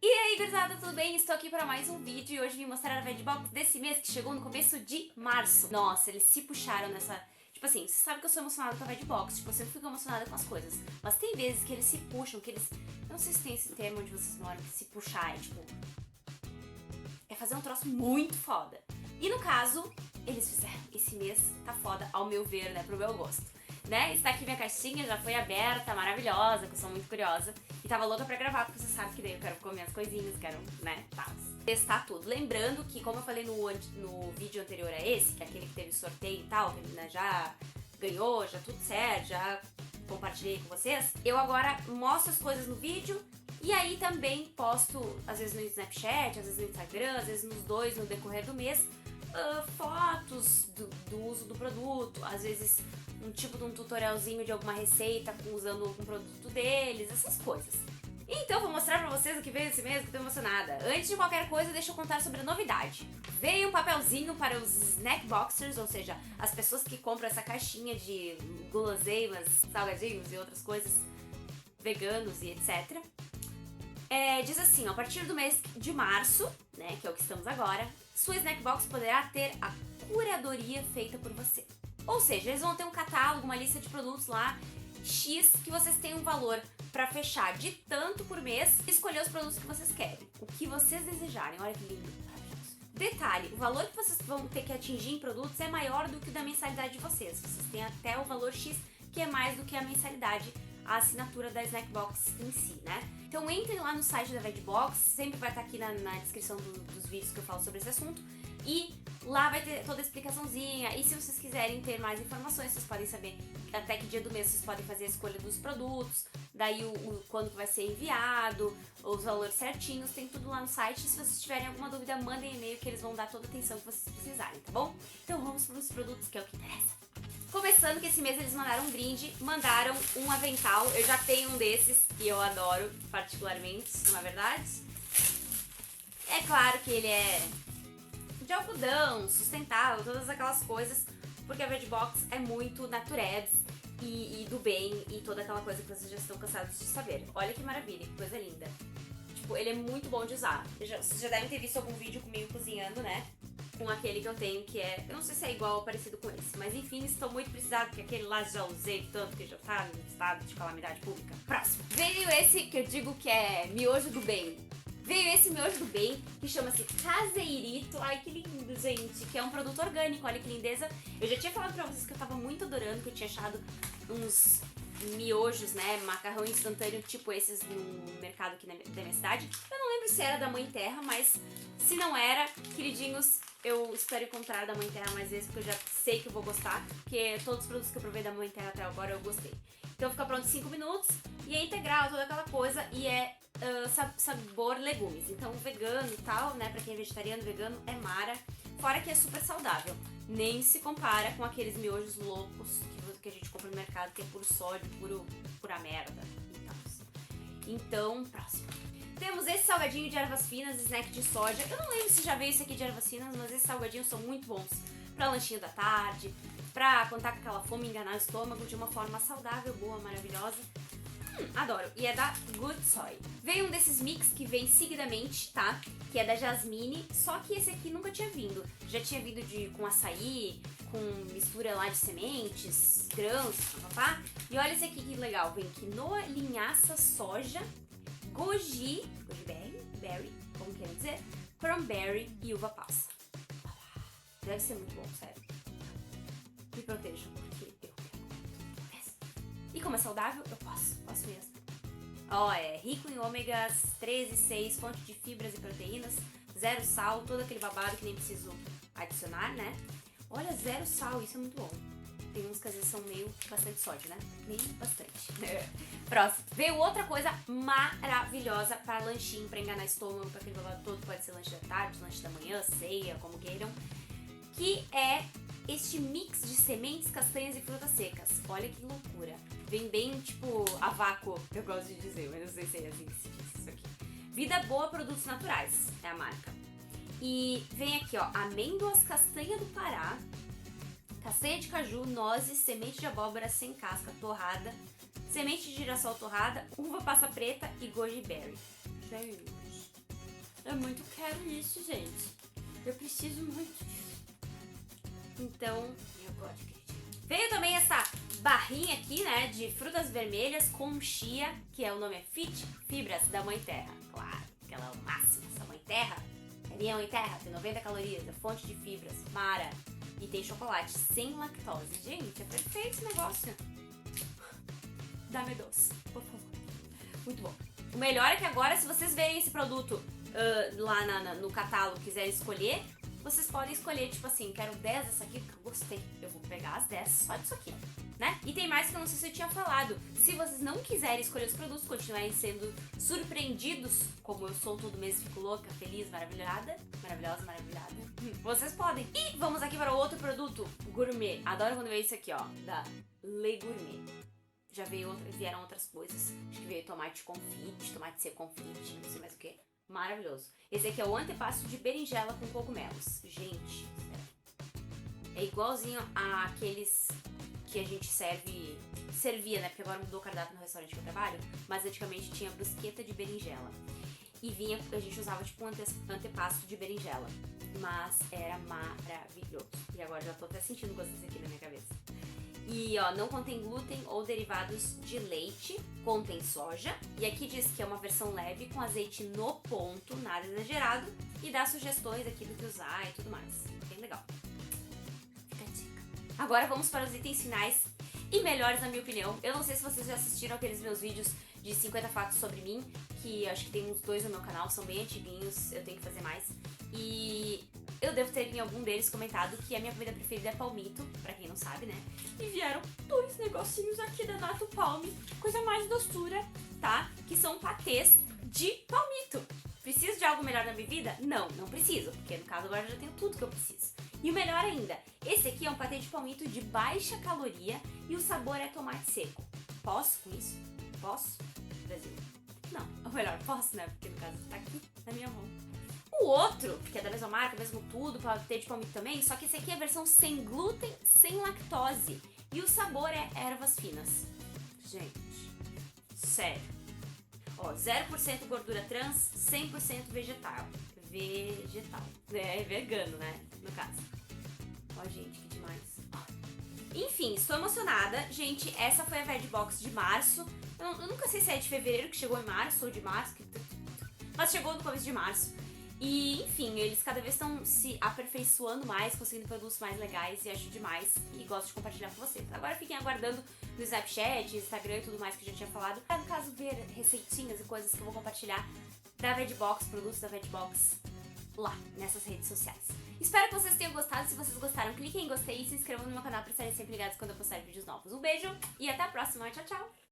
E aí, gurizada, tudo bem? Estou aqui para mais um vídeo e hoje vim mostrar a Redbox desse mês que chegou no começo de março. Nossa, eles se puxaram nessa... Tipo assim, você sabe que eu sou emocionada com a Redbox, tipo, eu sempre fico emocionada com as coisas. Mas tem vezes que eles se puxam, que eles... Eu não sei se tem esse termo onde vocês moram, que se puxar é tipo... É fazer um troço muito foda. E no caso, eles fizeram. Esse mês tá foda, ao meu ver, né, pro meu gosto. Né? Está aqui minha caixinha, já foi aberta, maravilhosa, que eu sou muito curiosa. E tava louca pra gravar, porque você sabe que daí eu quero comer as coisinhas, quero, né, testar tudo. Lembrando que, como eu falei no vídeo anterior a esse, que é aquele que teve sorteio e tal, que né, já ganhou, já tudo certo, já compartilhei com vocês, eu agora mostro as coisas no vídeo e aí também posto, às vezes no Snapchat, às vezes no Instagram, às vezes nos dois no decorrer do mês, fotos do uso do produto, às vezes um tipo de um tutorialzinho de alguma receita usando algum produto deles, essas coisas. Então vou mostrar pra vocês o que veio esse mês, que eu tô emocionada. Antes de qualquer coisa, deixa eu contar sobre a novidade. Veio um papelzinho para os snack boxers, ou seja, as pessoas que compram essa caixinha de guloseimas, salgadinhos e outras coisas veganos e etc. Diz assim, ó, a partir do mês de março, né, que é o que estamos agora, sua snack box poderá ter a curadoria feita por você. Ou seja, eles vão ter um catálogo, uma lista de produtos lá, X, que vocês têm um valor pra fechar de tanto por mês e escolher os produtos que vocês querem. O que vocês desejarem. Olha que lindo. Detalhe, o valor que vocês vão ter que atingir em produtos é maior do que o da mensalidade de vocês. Vocês têm até o valor X, que é mais do que a mensalidade, a assinatura da Snack Box em si, né? Então entrem lá no site da Redbox, sempre vai estar aqui na descrição dos vídeos que eu falo sobre esse assunto. E lá vai ter toda a explicaçãozinha. E se vocês quiserem ter mais informações, vocês podem saber até que dia do mês vocês podem fazer a escolha dos produtos, daí quando que vai ser enviado, os valores certinhos, tem tudo lá no site. E se vocês tiverem alguma dúvida, mandem e-mail que eles vão dar toda a atenção que vocês precisarem, tá bom? Então vamos para os produtos, que é o que interessa. Começando que esse mês eles mandaram um brinde, mandaram um avental. Eu já tenho um desses e eu adoro particularmente, não é verdade? É claro que ele é de algodão, sustentável, todas aquelas coisas, porque a Redbox é muito naturebs e do bem e toda aquela coisa que vocês já estão cansados de saber. Olha que maravilha, que coisa linda. Tipo, ele é muito bom de usar. Vocês já devem ter visto algum vídeo comigo cozinhando, né? Com aquele que eu tenho, que é... Eu não sei se é igual ou parecido com esse, mas enfim, estou muito precisada, porque aquele lá já usei tanto que já tá no estado de calamidade pública. Próximo. Veio esse que eu digo que é miojo do bem. Veio esse miojo do bem, que chama-se Caseirito. Ai, que lindo, gente. Que é um produto orgânico, olha que lindeza. Eu já tinha falado pra vocês que eu tava muito adorando, que eu tinha achado uns miojos, né, macarrão instantâneo tipo esses no mercado aqui da minha cidade. Eu não lembro se era da Mãe Terra, mas se não era, queridinhos, eu espero encontrar da Mãe Terra mais vezes, porque eu já sei que eu vou gostar, porque todos os produtos que eu provei da Mãe Terra até agora eu gostei. Então fica pronto em 5 minutos, e é integral, toda aquela coisa, e é sabor legumes. Então vegano e tal, né, pra quem é vegetariano, vegano, é mara. Fora que é super saudável. Nem se compara com aqueles miojos loucos que a gente compra no mercado, que é puro sódio, pura merda e tal. Então, próximo. Temos esse salgadinho de ervas finas, snack de soja. Eu não lembro se já veio esse aqui de ervas finas, mas esses salgadinhos são muito bons pra lanchinho da tarde, pra quando tá com aquela fome enganar o estômago de uma forma saudável, boa, maravilhosa. Adoro. E é da Good Soy. Veio um desses mix que vem seguidamente, tá? Que é da Jasmine, só que esse aqui nunca tinha vindo. Já tinha vindo com açaí, com mistura lá de sementes, grãos, papá. E olha esse aqui que legal. Vem quinoa, linhaça, soja, goji berry, como quer dizer, cranberry e uva passa. Deve ser muito bom, sério. Me protejam, porque eu quero muito. E como é saudável, eu posso mesmo. Ó, é rico em ômegas 3 e 6, fonte de fibras e proteínas, zero sal, todo aquele babado que nem preciso adicionar, né? Olha, zero sal, isso é muito bom. Tem uns que às vezes são meio bastante sódio, né? Meio bastante. Próximo. Veio outra coisa maravilhosa para lanchinho, para enganar estômago, para aquele babado todo. Pode ser lanche da tarde, lanche da manhã, ceia, como queiram. Que é este mix de sementes, castanhas e frutas secas. Olha que loucura. Vem bem tipo a vácuo, eu gosto de dizer, mas não sei se é assim que se diz isso aqui. Vida Boa Produtos Naturais é a marca. E vem aqui, ó, amêndoas, castanha do Pará, castanha de caju, nozes, semente de abóbora sem casca torrada, semente de girassol torrada, uva passa preta e goji berry. Gente, eu muito quero isso, gente. Eu preciso muito disso. Então, eu gosto, queridinho. Veio também essa barrinha aqui, né, de frutas vermelhas com chia, que é o nome é Fit Fibras da Mãe Terra. Claro, que ela é o máximo, essa Mãe Terra. É minha Mãe Terra, tem 90 calorias, é fonte de fibras, mara. E tem chocolate sem lactose. Gente, é perfeito esse negócio. Dá-me doce, por favor. Muito bom. O melhor é que agora, se vocês verem esse produto lá no catálogo e quiserem escolher, vocês podem escolher, tipo assim, quero 10 dessa aqui porque eu gostei. Eu vou pegar as 10 só disso aqui, né? E tem mais que eu não sei se eu tinha falado. Se vocês não quiserem escolher os produtos, continuarem sendo surpreendidos, como eu sou todo mês, fico louca, feliz, maravilhada, maravilhosa, vocês podem. E vamos aqui para o outro produto, gourmet. Adoro quando veio isso aqui, ó, da Le Gourmet. Já vieram outras coisas. Acho que veio tomate confite, tomate seco confite, não sei mais o que. Maravilhoso. Esse aqui é o antepasto de berinjela com cogumelos. Gente, é igualzinho àqueles que a gente servia, né? Porque agora mudou o cardápio no restaurante que eu trabalho. Mas antigamente tinha brusqueta de berinjela. E a gente usava tipo um antepasto de berinjela. Mas era maravilhoso. E agora já tô até sentindo gosto desse aqui na minha cabeça. E ó, não contém glúten ou derivados de leite, contém soja. E aqui diz que é uma versão leve com azeite no ponto, nada exagerado. E dá sugestões aqui do que usar e tudo mais. Bem legal. Fica a dica. Agora vamos para os itens finais e melhores na minha opinião. Eu não sei se vocês já assistiram aqueles meus vídeos de 50 fatos sobre mim, que acho que tem uns 2 no meu canal, são bem antiguinhos, eu tenho que fazer mais. E eu devo ter em algum deles comentado que a minha comida preferida é palmito, pra quem não sabe, né? E vieram 2 negocinhos aqui da Nato Palme, coisa mais doçura, tá? Que são patês de palmito. Preciso de algo melhor na minha vida? Não, não preciso, porque no caso agora eu já tenho tudo que eu preciso. E o melhor ainda, esse aqui é um patê de palmito de baixa caloria e o sabor é tomate seco. Posso com isso? Posso? Brasil. Não, ou melhor, posso, né? Porque no caso tá aqui na minha mão. O outro, que é da mesma marca, mesmo tudo, patê de palmito também, só que esse aqui é a versão sem glúten, sem lactose. E o sabor é ervas finas. Gente, sério. Ó, 0% gordura trans, 100% vegetal. Vegetal. É vegano, né? No caso. Ó, gente, que demais. Enfim, estou emocionada. Gente, essa foi a Veg Box de março. Eu nunca sei se é de fevereiro que chegou em março ou de março. Mas chegou no começo de março. E, enfim, eles cada vez estão se aperfeiçoando mais, conseguindo produtos mais legais e acho demais. E gosto de compartilhar com vocês. Agora fiquem aguardando no Snapchat, Instagram e tudo mais que eu já tinha falado. Pra, no caso, ver receitinhas e coisas que eu vou compartilhar da Veg Box, produtos da Veg Box lá, nessas redes sociais. Espero que vocês tenham gostado. Se vocês gostaram, cliquem em gostei e se inscrevam no meu canal para estarem sempre ligados quando eu postar vídeos novos. Um beijo e até a próxima. Tchau, tchau!